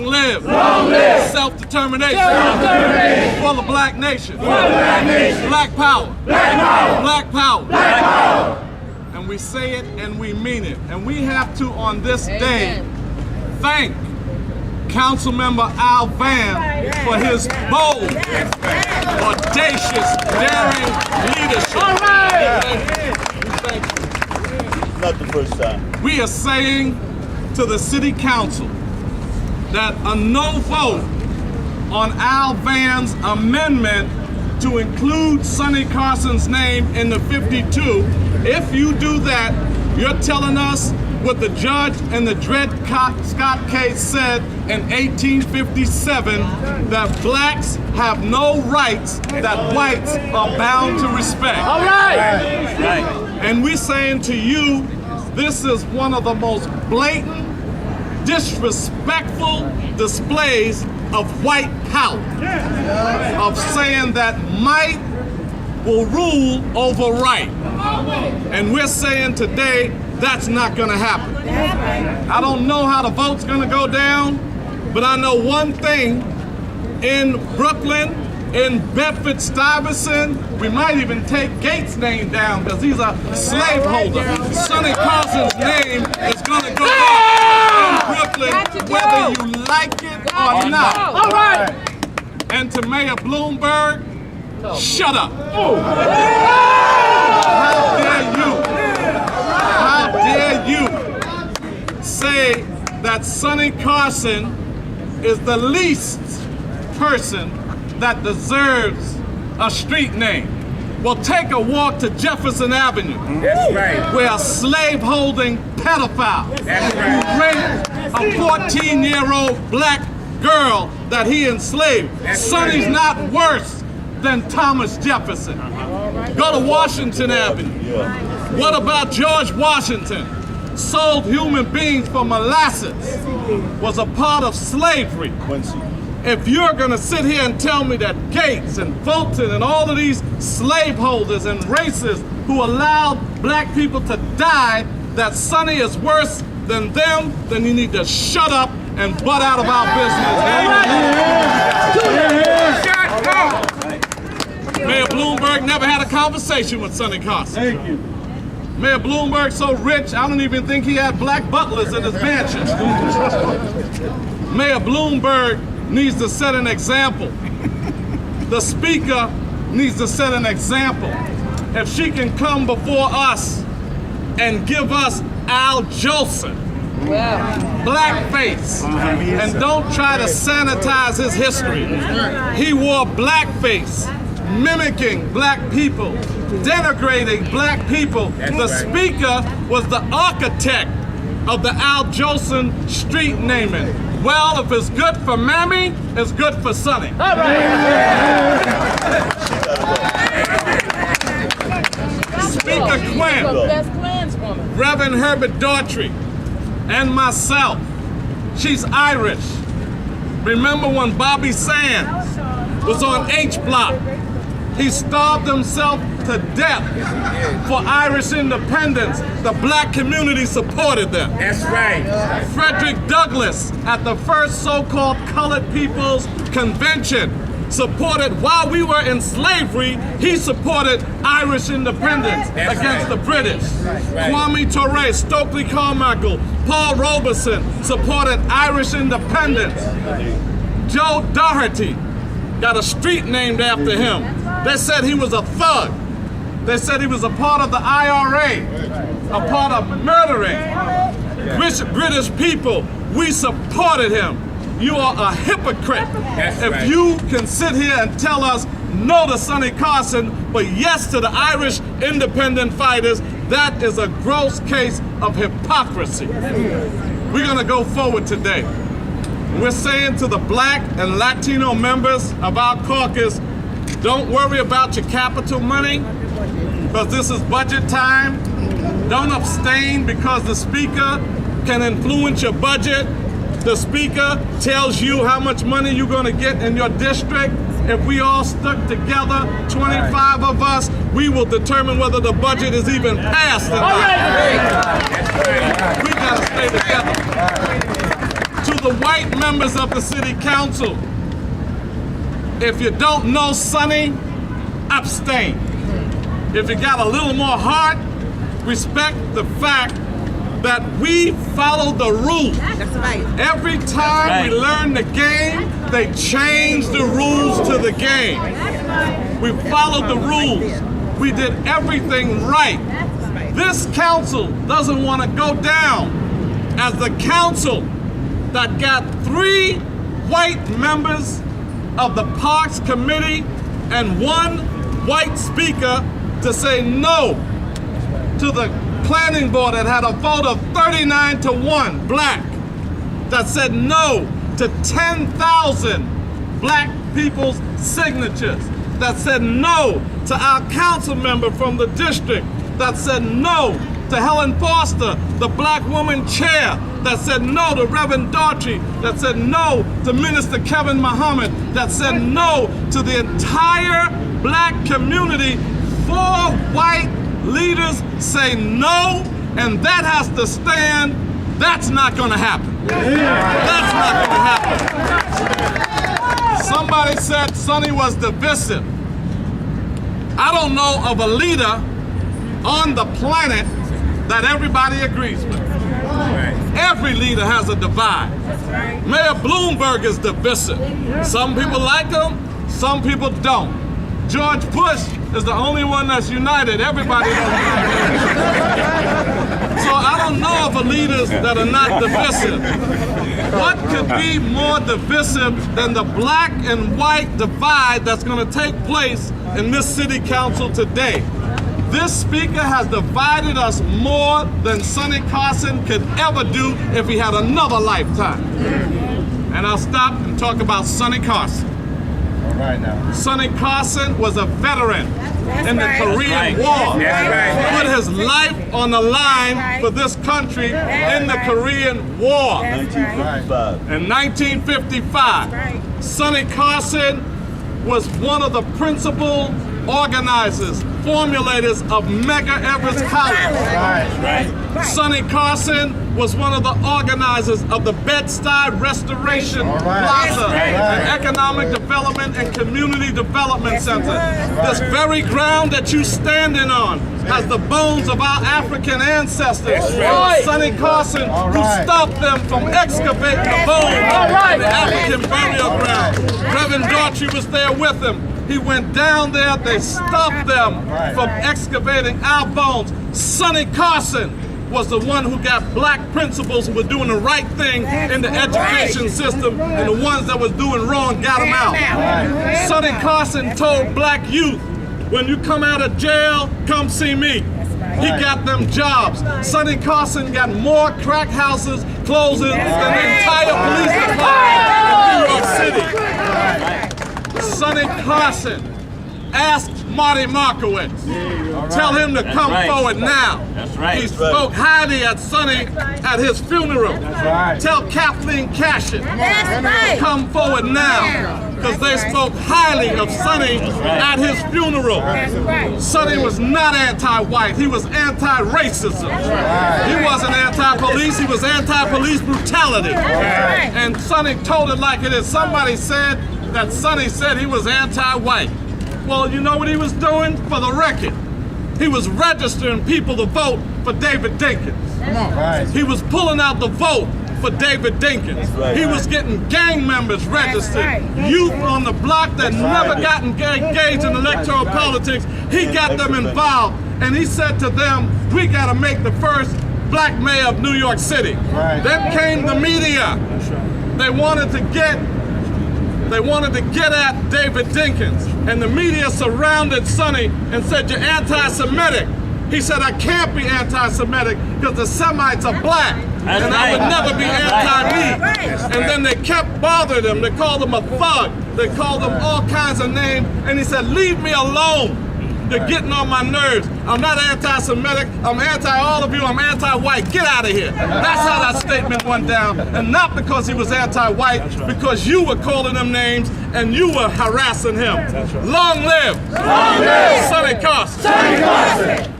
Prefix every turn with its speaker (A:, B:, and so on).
A: live self-determination for the black nation. Black power. Black power. And we say it and we mean it. And we have to, on this day, thank Councilmember Al Vann for his bold, audacious, daring leadership.
B: All right.
A: Thank you.
C: Not the first time.
A: We are saying to the City Council that a no vote on Al Vann's amendment to include Sonny Carson's name in the 52, if you do that, you're telling us what the judge in the Dred Scott case said in 1857, that blacks have no rights that whites are bound to respect.
B: All right.
A: And we're saying to you, this is one of the most blatant, disrespectful displays of white power, of saying that might will rule over right. And we're saying today, that's not gonna happen. I don't know how the vote's gonna go down, but I know one thing: in Brooklyn, in Bedford-Stuyvesant, we might even take Gates' name down because he's a slaveholder. Sonny Carson's name is gonna go up in Brooklyn, whether you like it or not.
B: All right.
A: And to Mayor Bloomberg, shut up. How dare you? How dare you say that Sonny Carson is the least person that deserves a street name? Well, take a walk to Jefferson Avenue, where a slave-holding pedophile who raped a 14-year-old black girl that he enslaved. Sonny's not worse than Thomas Jefferson. Go to Washington Avenue. What about George Washington? Sold human beings for molasses, was a part of slavery. If you're gonna sit here and tell me that Gates and Fulton and all of these slaveholders and racists who allowed black people to die, that Sonny is worse than them, then you need to shut up and butt out of our business. Mayor Bloomberg never had a conversation with Sonny Carson.
C: Thank you.
A: Mayor Bloomberg's so rich, I don't even think he had black butlers in his mansion. Mayor Bloomberg needs to set an example. The Speaker needs to set an example. If she can come before us and give us Al Jolson, blackface, and don't try to sanitize his history. He wore blackface, mimicking black people, denigrating black people. The Speaker was the architect of the Al Jolson street naming. Well, if it's good for Mammy, it's good for Sonny.
B: All right.
A: Speaker Quinn, Reverend Herbert Daughtry, and myself. She's Irish. Remember when Bobby Sands was on H Block? He starved himself to death for Irish independence. The black community supported them.
D: That's right.
A: Frederick Douglass, at the first so-called Colored People's Convention, supported, while we were in slavery, he supported Irish independence against the British. Kwame Ture, Stokely Carmichael, Paul Robeson supported Irish independence. Joe Doherty got a street named after him. They said he was a thug. They said he was a part of the IRA, a part of murdering British people. We supported him. You are a hypocrite. If you can sit here and tell us no to Sonny Carson, but yes to the Irish independent fighters, that is a gross case of hypocrisy. We're gonna go forward today. We're saying to the black and Latino members of our caucus, don't worry about your capital money, because this is budget time. Don't abstain because the Speaker can influence your budget. The Speaker tells you how much money you're gonna get in your district. If we all stuck together, 25 of us, we will determine whether the budget is even passed or not. We gotta stay together. To the white members of the city council, if you don't know Sonny, abstain. If you got a little more heart, respect the fact that we follow the rules.
C: That's right.
A: Every time we learn the game, they change the rules to the game. We followed the rules. We did everything right. This council doesn't want to go down as the council that got 3 white members of the Parks Committee and 1 white speaker to say no to the planning board that had a vote of 39-1 black, that said no to 10,000 black people's signatures, that said no to our council member from the district, that said no to Helen Foster, the black woman chair, that said no to Reverend Daughtry, that said no to Minister Kevin Muhammad, that said no to the entire black community. 4 white leaders say no, and that has to stand. That's not going to happen. That's not going to happen. Somebody said Sonny was divisive. I don't know of a leader on the planet that everybody agrees with. Every leader has a divide. Mayor Bloomberg is divisive. Some people like him, some people don't. George Bush is the only one that's united. Everybody doesn't like him. So I don't know of leaders that are not divisive. What could be more divisive than the black and white divide that's going to take place in this city council today? This speaker has divided us more than Sonny Carson could ever do if he had another lifetime. And I'll stop and talk about Sonny Carson.
B: All right now.
A: Sonny Carson was a veteran in the Korean War. Put his life on the line for this country in the Korean War. In 1955, Sonny Carson was one of the principal organizers, formulators of Mega Everest College. Sonny Carson was one of the organizers of the Bed-Stuy Restoration Plaza, and Economic Development and Community Development Center. This very ground that you're standing on has the bones of our African ancestors. Sonny Carson, who stopped them from excavating the bones of the African burial ground. Reverend Daughtry was there with him. He went down there, they stopped them from excavating our bones. Sonny Carson was the one who got black principals who were doing the right thing in the education system, and the ones that was doing wrong got them out. Sonny Carson told black youth, when you come out of jail, come see me. He got them jobs. Sonny Carson got more crack houses closing than the entire police department in New York City. Sonny Carson asked Marty Markowitz, tell him to come forward now. He spoke highly at Sonny at his funeral. Tell Kathleen Cashin to come forward now, because they spoke highly of Sonny at his funeral. Sonny was not anti-white, he was anti-racism. He wasn't anti-police, he was anti-police brutality. And Sonny told it like it is. Somebody said that Sonny said he was anti-white. Well, you know what he was doing? For the record, he was registering people to vote for David Dinkins. He was pulling out the vote for David Dinkins. He was getting gang members registered. Youth on the block that never got engaged in electoral politics, he got them involved. And he said to them, we got to make the first black mayor of New York City. Then came the media. They wanted to get at David Dinkins, and the media surrounded Sonny and said, you're anti-Semitic. He said, I can't be anti-Semitic because the Semites are black, and I would never be anti-me. And then they kept bothering him. They called him a thug. They called him all kinds of names, and he said, leave me alone. You're getting on my nerves. I'm not anti-Semitic. I'm anti all of you. I'm anti-white. Get out of here. That's how that statement went down. And not because he was anti-white, because you were calling him names and you were harassing him. Long live! Long live! Sonny Carson! Sonny Carson!